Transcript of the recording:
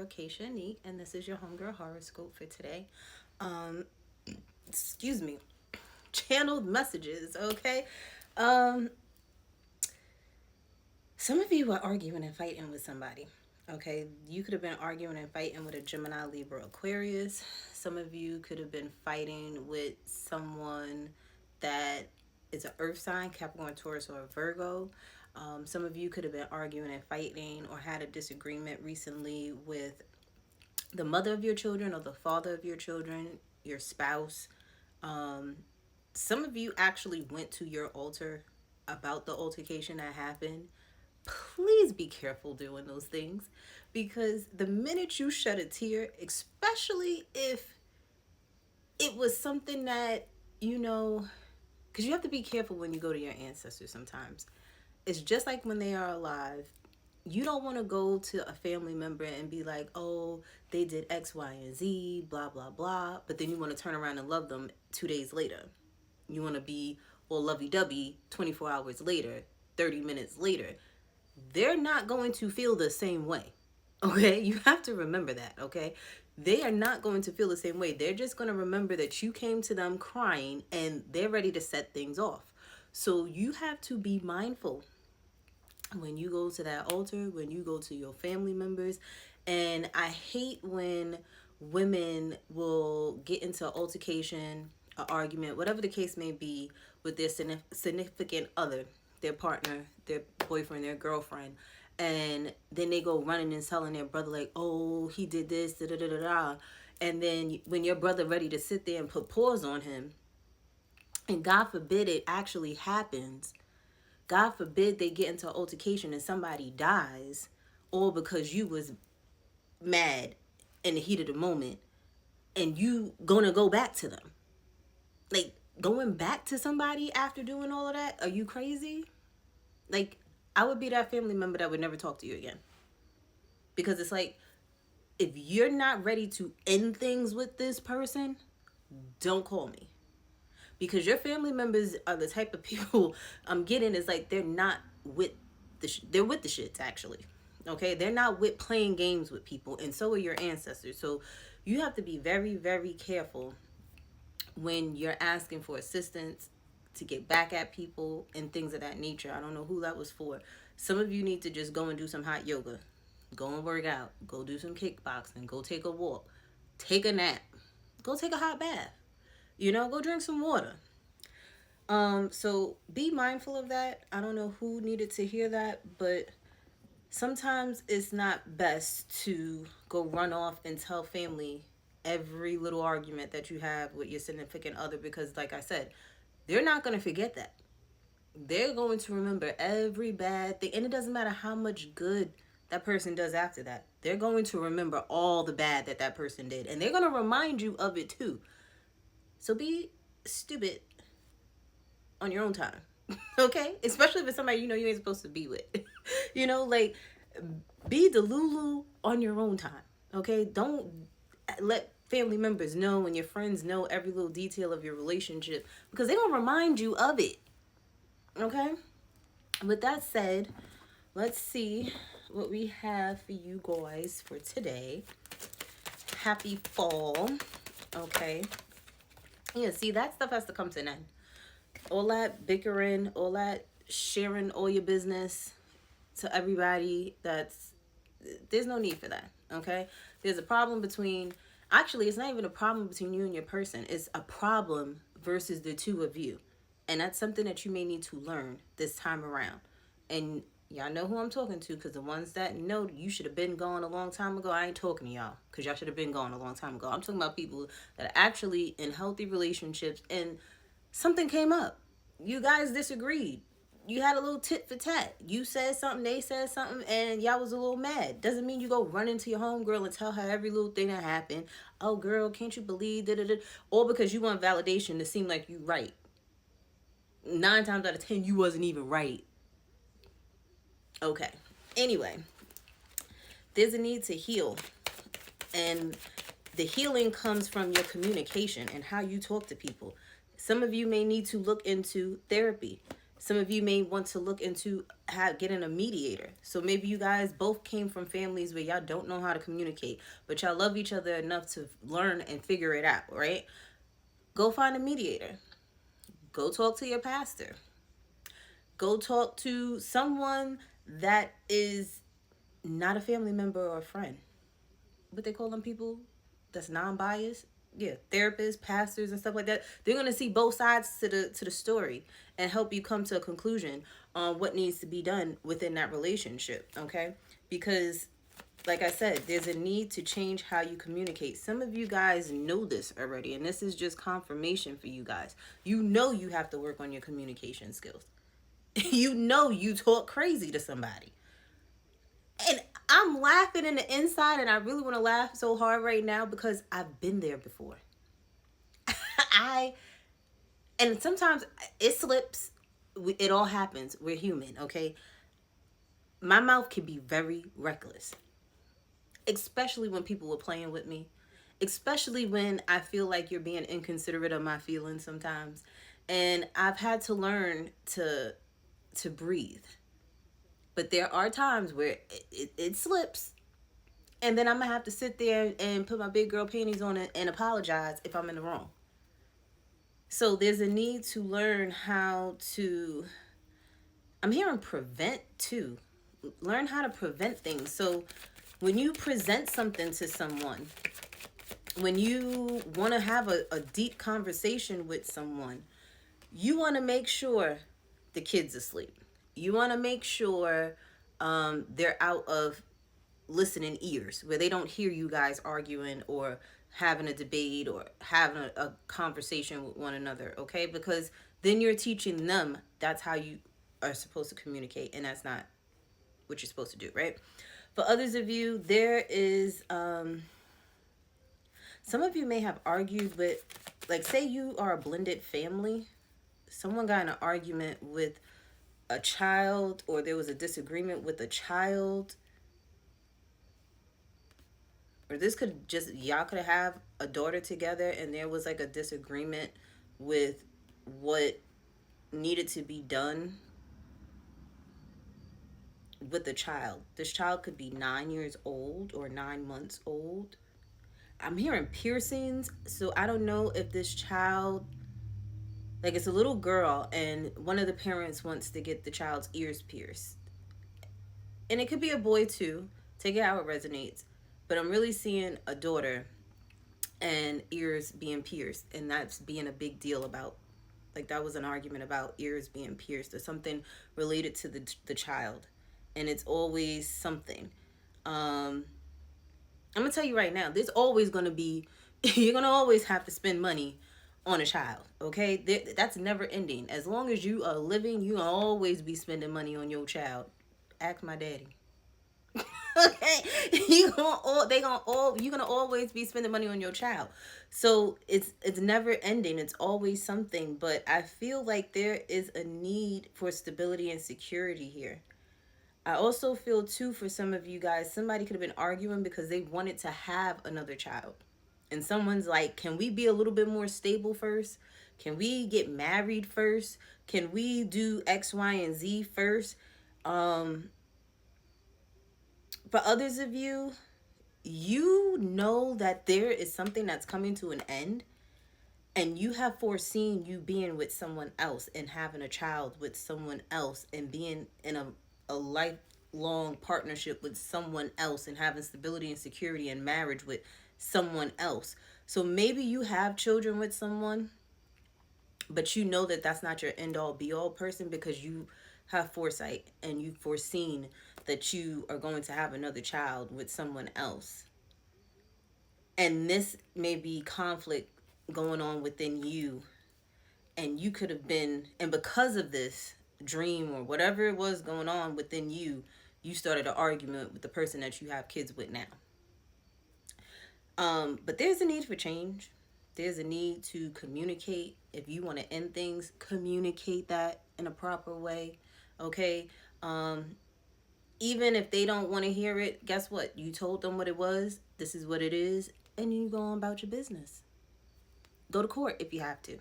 girl Keisha Neat, and this is your homegirl horoscope for today. Um, excuse me, channeled messages. Okay, um, some of you are arguing and fighting with somebody. Okay, you could have been arguing and fighting with a Gemini, Libra, Aquarius. Some of you could have been fighting with someone that is an Earth sign, Capricorn, Taurus, or Virgo. Some of you could have been arguing and fighting or had a disagreement recently with the mother of your children or the father of your children, your spouse. Um, some of you actually went to your altar about the altercation that happened. Please be careful doing those things because the minute you shed a tear, especially if it was something that, you know, because you have to be careful when you go to your ancestors sometimes. It's just like when they are alive. You don't want to go to a family member and be like, oh, they did X, Y, and Z, blah, blah, blah. But then you want to turn around and love them 2 days later. You want to be all lovey-dovey 24 hours later, 30 minutes later. They're not going to feel the same way. Okay? You have to remember that, okay? They are not going to feel the same way. They're just going to remember that you came to them crying and they're ready to set things off. So you have to be mindful when you go to that altar, when you go to your family members. And I hate when women will get into an altercation, an argument, whatever the case may be, with their significant other, their partner, their boyfriend, their girlfriend. And then they go running and telling their brother, like, oh, he did this, da da da da da. And then when your brother ready to sit there and put paws on him, and God forbid it actually happens, God forbid they get into an altercation and somebody dies, all because you was mad in the heat of the moment, and you gonna go back to them. Like, going back to somebody after doing all of that? Are you crazy? Like, I would be that family member that would never talk to you again. Because it's like, if you're not ready to end things with this person, don't call me. Because your family members are the type of people I'm getting is like they're not with they're with the shits actually. Okay, they're not with playing games with people, and so are your ancestors. So you have to be very, very careful when you're asking for assistance to get back at people and things of that nature. I don't know who that was for. Some of you need to just go and do some hot yoga, go and work out, go do some kickboxing, go take a walk, take a nap, go take a hot bath. Go drink some water. So be mindful of that. I don't know who needed to hear that, but sometimes it's not best to go run off and tell family every little argument that you have with your significant other, because like I said, they're not going to forget that. They're going to remember every bad thing, and it doesn't matter how much good that person does after that. They're going to remember all the bad that that person did, and they're going to remind you of it too. So be stupid on your own time. Okay? Especially if it's somebody you ain't supposed to be with. Like, be the Lulu on your own time. Okay? Don't let family members know and your friends know every little detail of your relationship, because they're going to remind you of it. Okay? With that said, let's see what we have for you guys for today. Happy fall. Okay? Yeah, see, that stuff has to come to an end. All that bickering, all that sharing all your business to everybody, there's no need for that, okay? There's a problem actually, it's not even a problem between you and your person. It's a problem versus the two of you. And that's something that you may need to learn this time around. And y'all know who I'm talking to, because the ones that know you should have been gone a long time ago, I ain't talking to y'all, because y'all should have been gone a long time ago. I'm talking about people that are actually in healthy relationships and something came up. You guys disagreed. You had a little tit for tat. You said something, they said something, and y'all was a little mad. Doesn't mean you go run into your homegirl and tell her every little thing that happened. Oh, girl, can't you believe da-da-da? All because you want validation to seem like you right. 9 times out of 10, you wasn't even right. Okay. Anyway, there's a need to heal. And the healing comes from your communication and how you talk to people. Some of you may need to look into therapy. Some of you may want to look into getting a mediator. So maybe you guys both came from families where y'all don't know how to communicate, but y'all love each other enough to learn and figure it out, right? Go find a mediator. Go talk to your pastor. Go talk to someone that is not a family member or a friend. What they call them people that's non-biased, yeah, therapists, pastors, and stuff like that. They're gonna see both sides to the story and help you come to a conclusion on what needs to be done within that relationship. Okay, because like I said, there's a need to change how you communicate. Some of you guys know this already, and this is just confirmation for you guys. You know you have to work on your communication skills. You know you talk crazy to somebody. And I'm laughing in the inside, and I really want to laugh so hard right now because I've been there before. I and sometimes it slips. It all happens. We're human, okay? My mouth can be very reckless, especially when people were playing with me, especially when I feel like you're being inconsiderate of my feelings sometimes. And I've had to learn to breathe. But there are times where it slips. And then I'm going to have to sit there and put my big girl panties on it and apologize if I'm in the wrong. So there's a need to learn how to, I'm hearing prevent too. Learn how to prevent things. So when you present something to someone, when you want to have a deep conversation with someone, you want to make sure the kid's asleep. You want to make sure they're out of listening ears where they don't hear you guys arguing or having a debate or having a conversation with one another, okay? Because then you're teaching them that's how you are supposed to communicate, and that's not what you're supposed to do, right? For others of you, there is some of you may have argued with, like, say you are a blended family. Someone got in an argument with a child, or there was a disagreement with a child, or this could just, y'all could have a daughter together and there was like a disagreement with what needed to be done with the child. This child could be 9 years old or 9 months old. I'm hearing piercings, so I don't know if this child, like, it's a little girl and one of the parents wants to get the child's ears pierced. And it could be a boy too. Take it how it resonates. But I'm really seeing a daughter and ears being pierced, and that's being a big deal about, like, that was an argument about ears being pierced or something related to the child. And it's always something. I'm gonna tell you right now, there's always gonna be you're gonna always have to spend money on a child, okay? That's never ending. As long as you are living, you gonna always be spending money on your child. Ask my daddy. Okay, you're gonna always be spending money on your child. So it's never ending. It's always something. But I feel like there is a need for stability and security here. I also feel too, for some of you guys, somebody could have been arguing because they wanted to have another child. And someone's like, can we be a little bit more stable first? Can we get married first? Can we do X, Y, and Z first? For others of you, you know that there is something that's coming to an end, and you have foreseen you being with someone else and having a child with someone else and being in a lifelong partnership with someone else and having stability and security and marriage with someone else. So maybe you have children with someone, but you know that that's not your end all be all person, because you have foresight and you've foreseen that you are going to have another child with someone else. And this may be conflict going on within you, and you could have been, and because of this dream or whatever it was going on within you, you started an argument with the person that you have kids with now. But there's a need for change. There's a need to communicate. If you want to end things, communicate that in a proper way. Okay. Even if they don't want to hear it, guess what? You told them what it was. This is what it is. And you go on about your business. Go to court if you have to.